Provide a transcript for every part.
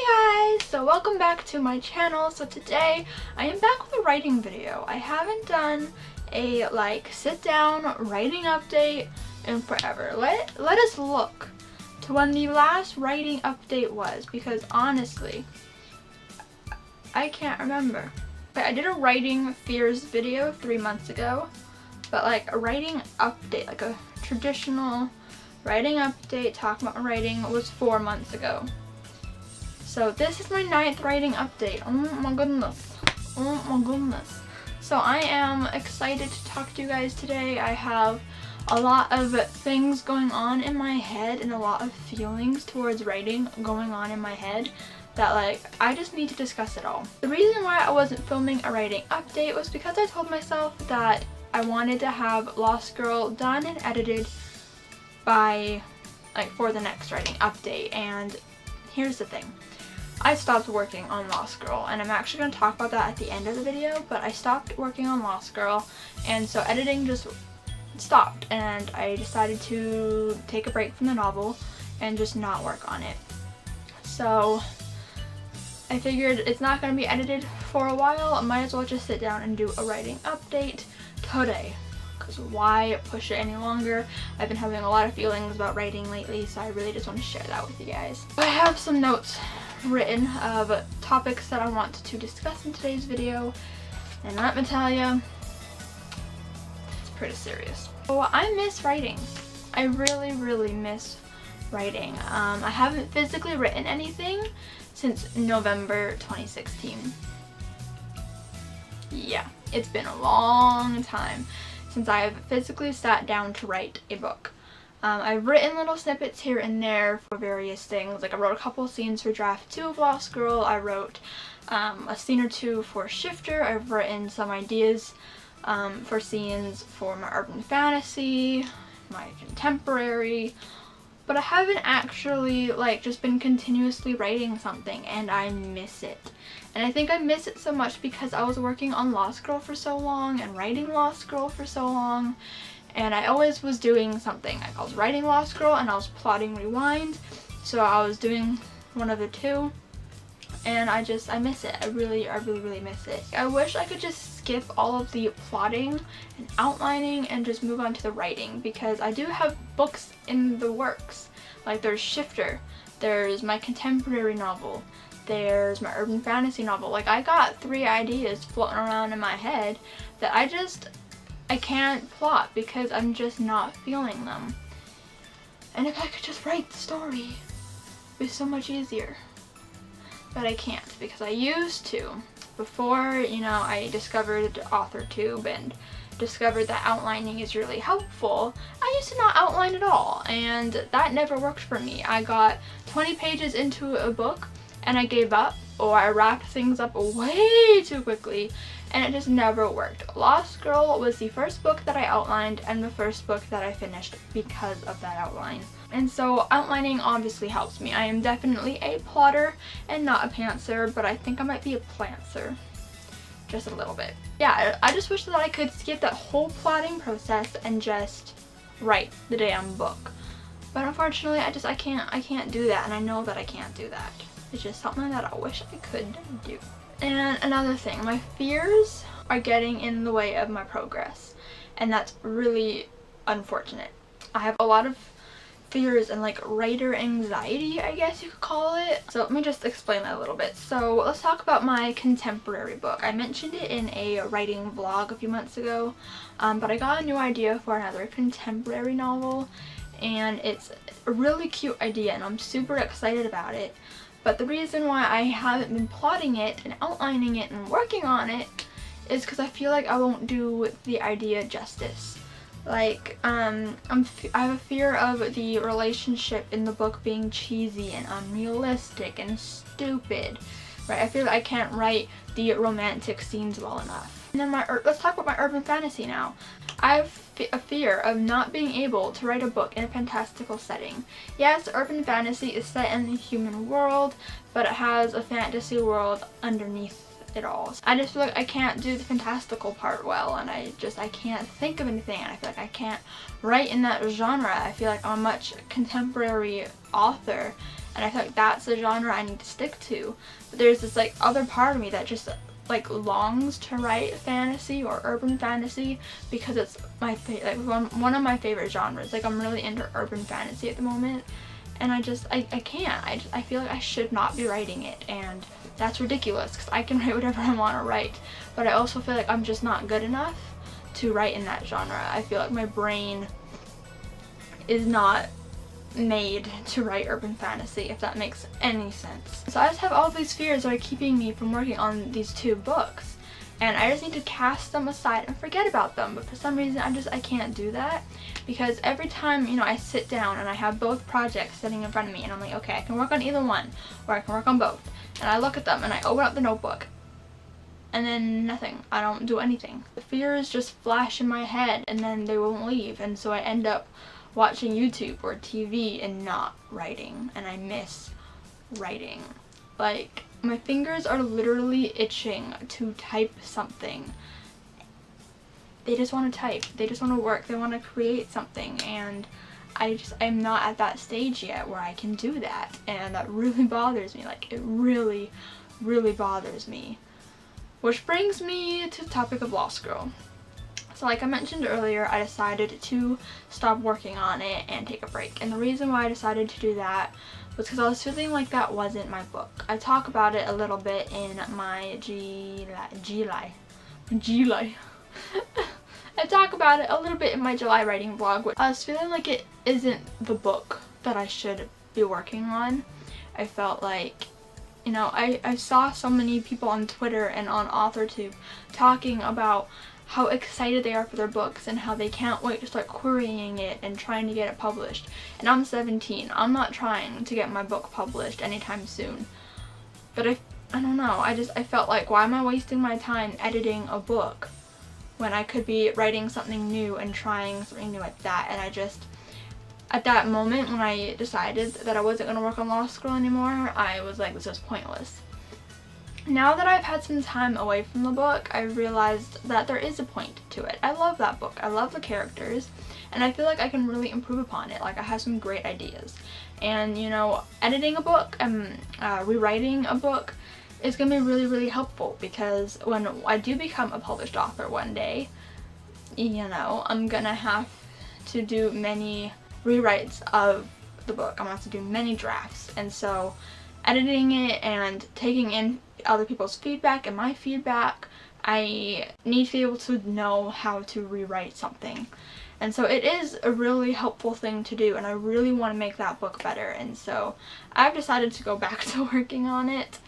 Hey guys, so welcome back to my channel. So today I am back with a writing video. I haven't done a sit down writing update in forever. Let us look to when the last writing update was, because honestly I can't remember. I did a writing fears video 3 months ago, but a writing update, like a traditional writing update talking about writing, was 4 months ago. So this is my 9th writing update. Oh my goodness. Oh my goodness. So I am excited to talk to you guys today. I have a lot of things going on in my head and a lot of feelings towards writing going on in my head that I just need to discuss it all. The reason why I wasn't filming a writing update was because I told myself that I wanted to have Lost Girl done and edited by for the next writing update. And here's the thing. I stopped working on Lost Girl, and I'm actually going to talk about that at the end of the video, but I stopped working on Lost Girl, and so editing just stopped, and I decided to take a break from the novel and just not work on it. So I figured it's not going to be edited for a while. I might as well just sit down and do a writing update today, because why push it any longer? I've been having a lot of feelings about writing lately, so I really just want to share that with you guys. I have some notes written of topics that I want to discuss in today's video, and let me tell you, it's pretty serious. So I miss writing. I really miss writing. I haven't physically written anything since November 2016. Yeah, it's been a long time since I've physically sat down to write a book. I've written little snippets here and there for various things. I wrote a couple scenes for draft 2 of Lost Girl. I wrote a scene or two for Shifter. I've written some ideas for scenes for my urban fantasy, my contemporary, but I haven't actually just been continuously writing something, and I miss it. And I think I miss it so much because I was working on Lost Girl for so long and writing Lost Girl for so long, and I always was doing something. I was writing Lost Girl and I was plotting Rewind, so I was doing one of the two, and I miss it. I really miss it. I wish I could just skip all of the plotting and outlining and just move on to the writing, because I do have books in the works. There's Shifter, there's my contemporary novel, there's my urban fantasy novel. I got 3 ideas floating around in my head that I can't plot because I'm just not feeling them. And if I could just write the story, it'd be so much easier. But I can't, because I used to. Before, I discovered AuthorTube and discovered that outlining is really helpful, I used to not outline at all, and that never worked for me. I got 20 pages into a book and I gave up, or I wrapped things up way too quickly, and it just never worked. Lost Girl was the first book that I outlined and the first book that I finished because of that outline. And so outlining obviously helps me. I am definitely a plotter and not a pantser, but I think I might be a plantser. Just a little bit. Yeah, I just wish that I could skip that whole plotting process and just write the damn book. But unfortunately, I can't do that, and I know that I can't do that. It's just something that I wish I could do. And another thing, my fears are getting in the way of my progress, and that's really unfortunate. I have a lot of fears and writer anxiety, I guess you could call it. So let me just explain that a little bit. So let's talk about my contemporary book. I mentioned it in a writing vlog a few months ago, but I got a new idea for another contemporary novel, and it's a really cute idea and I'm super excited about it. But the reason why I haven't been plotting it and outlining it and working on it is because I feel like I won't do the idea justice. I have a fear of the relationship in the book being cheesy and unrealistic and stupid, right? I feel like I can't write the romantic scenes well enough. And then let's talk about my urban fantasy now. I have a fear of not being able to write a book in a fantastical setting. Yes, urban fantasy is set in the human world, but it has a fantasy world underneath it all. I just feel like I can't do the fantastical part well, and I can't think of anything, and I feel like I can't write in that genre. I feel like I'm a much contemporary author, and I feel like that's the genre I need to stick to. But there's this like other part of me that just like longs to write fantasy or urban fantasy because it's my one of my favorite genres. Like I'm really into urban fantasy at the moment, and I can't. I feel like I should not be writing it, and that's ridiculous because I can write whatever I want to write, but I also feel like I'm just not good enough to write in that genre. I feel like my brain is not made to write urban fantasy, if that makes any sense. So I just have all these fears that are keeping me from working on these 2 books, and I just need to cast them aside and forget about them. But for some reason I can't do that, because every time, you know, I sit down and I have both projects sitting in front of me and I'm like, okay, I can work on either one or I can work on both, and I look at them and I open up the notebook and then nothing. I don't do anything. The fears just flash in my head and then they won't leave, and so I end up watching YouTube or TV and not writing, and I miss writing. Like, my fingers are literally itching to type something. They just want to type. They just want to work. They want to create something, and I'm not at that stage yet where I can do that, and that really bothers me. Like, it really, really bothers me. Which brings me to the topic of law school. So like I mentioned earlier, I decided to stop working on it and take a break. And the reason why I decided to do that was because I was feeling like that wasn't my book. I talk about it a little bit in my July. I talk about it a little bit in my July writing vlog, which I was feeling like it isn't the book that I should be working on. I felt like, you know, I saw so many people on Twitter and on AuthorTube talking about how excited they are for their books and how they can't wait to start querying it and trying to get it published. And I'm 17. I'm not trying to get my book published anytime soon. But I don't know. I felt like, why am I wasting my time editing a book when I could be writing something new and trying something new at that? And at that moment when I decided that I wasn't going to work on law school anymore, I was like, this is pointless. Now that I've had some time away from the book, I realized that there is a point to it. I love that book. I love the characters, and I feel like I can really improve upon it. Like, I have some great ideas. And, you know, editing a book and rewriting a book is going to be really, really helpful, because when I do become a published author one day, you know, I'm going to have to do many rewrites of the book. I'm going to have to do many drafts, and so editing it and taking in other people's feedback and my feedback, I need to be able to know how to rewrite something. And so it is a really helpful thing to do, and I really want to make that book better, and so I've decided to go back to working on it.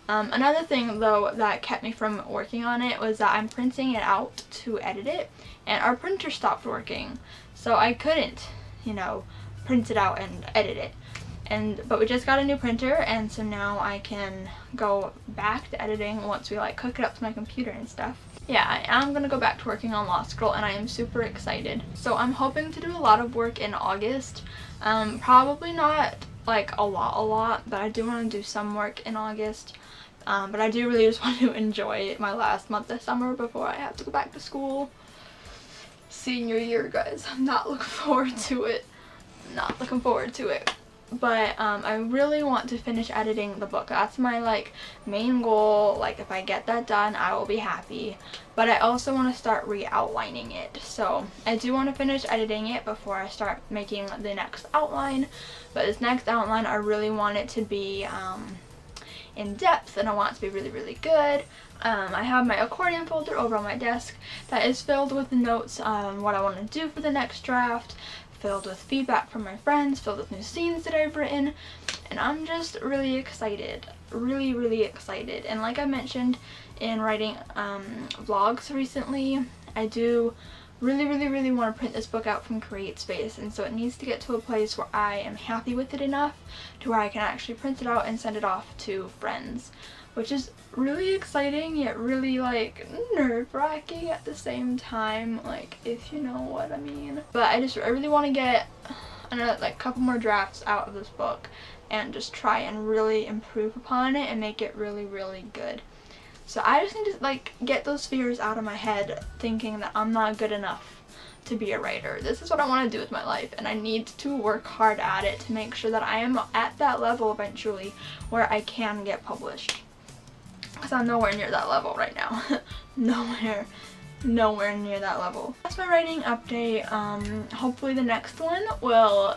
Another thing though that kept me from working on it was that I'm printing it out to edit it, and our printer stopped working, so I couldn't, you know, print it out and edit it. But we just got a new printer, and so now I can go back to editing once we like hook it up to my computer and stuff. Yeah, I am gonna go back to working on law school, and I am super excited. So I'm hoping to do a lot of work in August. Probably not like a lot, but I do want to do some work in August. But I do really just want to enjoy my last month of summer before I have to go back to school. Senior year, guys. I'm not looking forward to it. Not looking forward to it. But I really want to finish editing the book. That's my like main goal. Like, if I get that done, I will be happy. But I also want to start re-outlining it. So I do want to finish editing it before I start making the next outline. But this next outline, I really want it to be in depth, and I want it to be really, really good. I have my accordion folder over on my desk that is filled with notes on what I want to do for the next draft, filled with feedback from my friends, filled with new scenes that I've written, and I'm just really excited. Really, really excited. And like I mentioned in writing vlogs recently, I do really want to print this book out from CreateSpace, and so it needs to get to a place where I am happy with it enough to where I can actually print it out and send it off to friends, which is really exciting yet really like nerve-wracking at the same time, like, if you know what I mean. But I really want to get another like couple more drafts out of this book and just try and really improve upon it and make it really, really good. So I just need to like get those fears out of my head, thinking that I'm not good enough to be a writer. This is what I want to do with my life, and I need to work hard at it to make sure that I am at that level eventually where I can get published. Because I'm nowhere near that level right now. Nowhere near that level. That's my writing update. Hopefully the next one will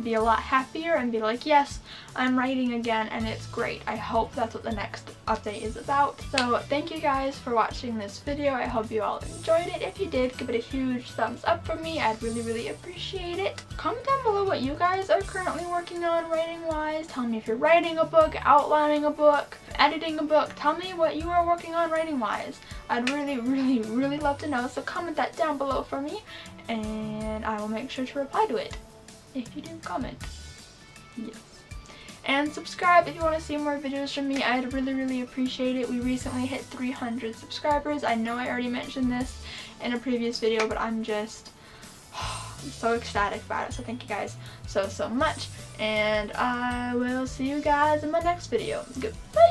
be a lot happier and be like, yes, I'm writing again and it's great. I hope that's what the next update is about. So thank you guys for watching this video. I hope you all enjoyed it. If you did, give it a huge thumbs up for me. I'd really appreciate it. Comment down below what you guys are currently working on writing wise. Tell me if you're writing a book, outlining a book, editing a book. Tell me what you are working on writing wise. I'd really love to know, so comment that down below for me and I will make sure to reply to it if you do comment. Yes. And subscribe if you want to see more videos from me. I'd really appreciate it. We recently hit 300 subscribers. I know I already mentioned this in a previous video, but I'm just so ecstatic about it. So thank you guys so much, and I will see you guys in my next video. Goodbye!